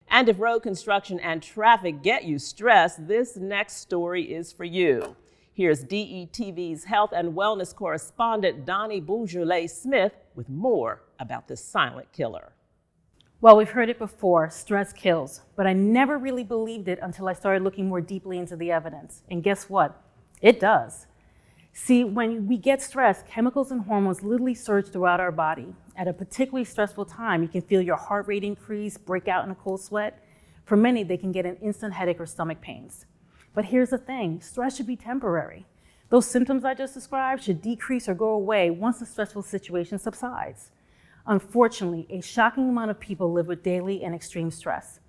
And if road construction and traffic get you stressed, this next story is for you. Here's DETV's health and wellness correspondent Dani Bourjolly Smith with more about this silent killer. Well, we've heard it before, stress kills, but I never really believed it until I started looking more deeply into the evidence. And guess what? It does. See, when we get stressed, chemicals and hormones literally surge throughout our body. At a particularly stressful time, you can feel your heart rate increase, break out in a cold sweat. For many, they can get an instant headache or stomach pains. But here's the thing, stress should be temporary. Those symptoms I just described should decrease or go away once the stressful situation subsides. Unfortunately, a shocking amount of people live with daily and extreme stress.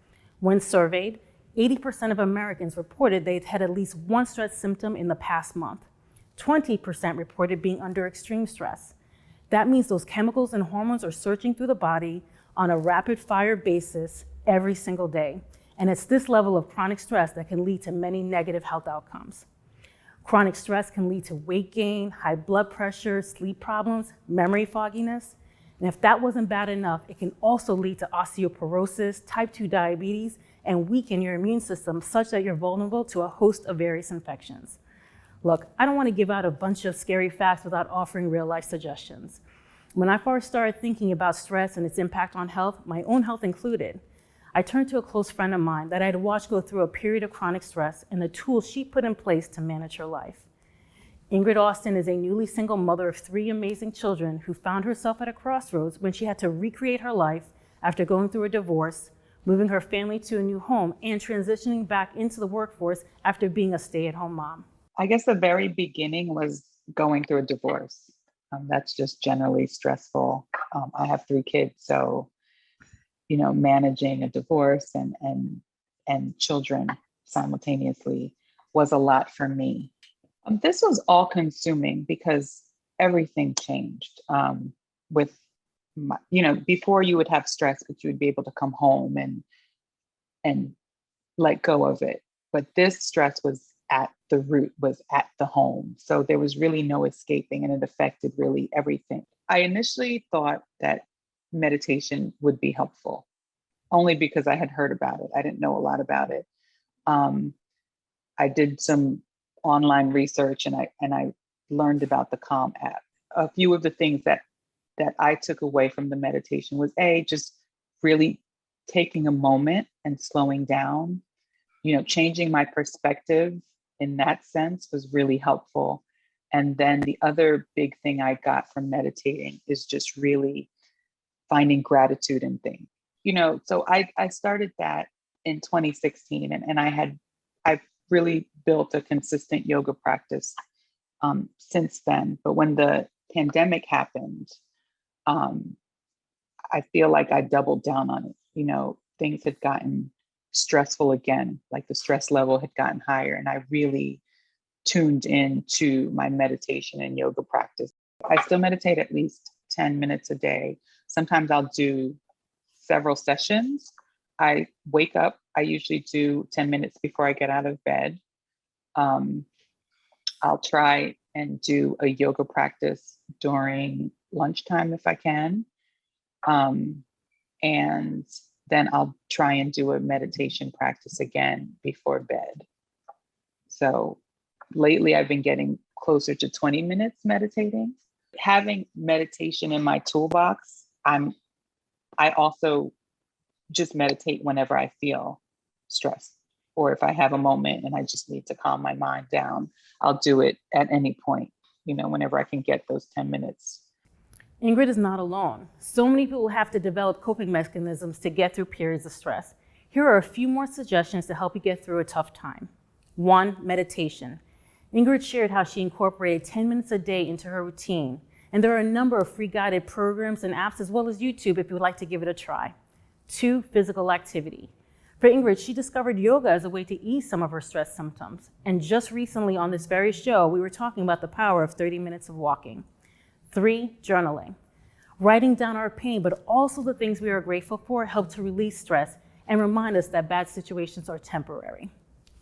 When surveyed, 80% of Americans reported they'd had at least one stress symptom in the past month. 20% reported being under extreme stress. That means those chemicals and hormones are surging through the body on a rapid-fire basis every single day. And it's this level of chronic stress that can lead to many negative health outcomes. Chronic stress can lead to weight gain, high blood pressure, sleep problems, memory fogginess. And if that wasn't bad enough, it can also lead to osteoporosis, type 2 diabetes, and weaken your immune system such that you're vulnerable to a host of various infections. Look, I don't want to give out a bunch of scary facts without offering real-life suggestions. When I first started thinking about stress and its impact on health, my own health included, I turned to a close friend of mine that I had watched go through a period of chronic stress and the tools she put in place to manage her life. Ingrid Austin is a newly single mother of 3 amazing children who found herself at a crossroads when she had to recreate her life after going through a divorce, moving her family to a new home, and transitioning back into the workforce after being a stay-at-home mom. I guess the very beginning was going through a divorce. That's just generally stressful. I have 3 kids, so managing a divorce and children simultaneously was a lot for me. This was all consuming because everything changed. With my, before you would have stress, but you would be able to come home and let go of it. But this stress was at the root, was at the home. So there was really no escaping, and it affected really everything. I initially thought that meditation would be helpful, only because I had heard about it. I didn't know a lot about it. I did some online research and I learned about the Calm app. A few of the things that I took away from the meditation was just really taking a moment and slowing down, changing my perspective in that sense was really helpful. And then the other big thing I got from meditating is just really finding gratitude in things. So I started that in 2016 and I've really built a consistent yoga practice since then. But when the pandemic happened, I feel like I doubled down on it. Things had gotten stressful again, like the stress level had gotten higher, and I really tuned into my meditation and yoga practice. I still meditate at least 10 minutes a day. Sometimes I'll do several sessions. I wake up, I usually do 10 minutes before I get out of bed. I'll try and do a yoga practice during lunchtime if I can. And then I'll try and do a meditation practice again before bed. So lately I've been getting closer to 20 minutes meditating. Having meditation in my toolbox, I also just meditate whenever I feel stressed, or if I have a moment and I just need to calm my mind down, I'll do it at any point, whenever I can get those 10 minutes. Ingrid is not alone. So many people have to develop coping mechanisms to get through periods of stress. Here are a few more suggestions to help you get through a tough time. 1, meditation. Ingrid shared how she incorporated 10 minutes a day into her routine. And there are a number of free guided programs and apps as well as YouTube if you would like to give it a try. 2, physical activity. For Ingrid, she discovered yoga as a way to ease some of her stress symptoms. And just recently on this very show, we were talking about the power of 30 minutes of walking. 3, journaling. Writing down our pain, but also the things we are grateful for, help to release stress and remind us that bad situations are temporary.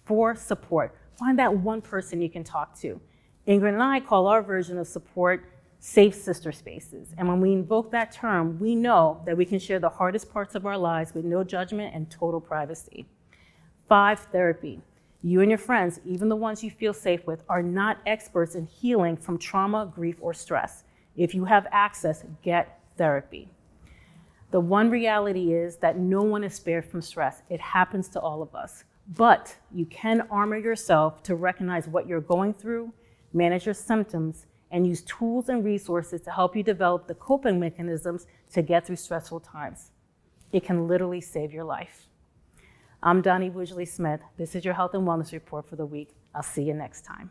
4, support. Find that one person you can talk to. Ingrid and I call our version of support safe sister spaces. And when we invoke that term, we know that we can share the hardest parts of our lives with no judgment and total privacy. 5, therapy. You and your friends, even the ones you feel safe with, are not experts in healing from trauma, grief, or stress. If you have access, get therapy. The one reality is that no one is spared from stress. It happens to all of us. But you can armor yourself to recognize what you're going through, manage your symptoms, and use tools and resources to help you develop the coping mechanisms to get through stressful times. It can literally save your life. I'm Dani Bourjolly Smith. This is your Health and Wellness Report for the week. I'll see you next time.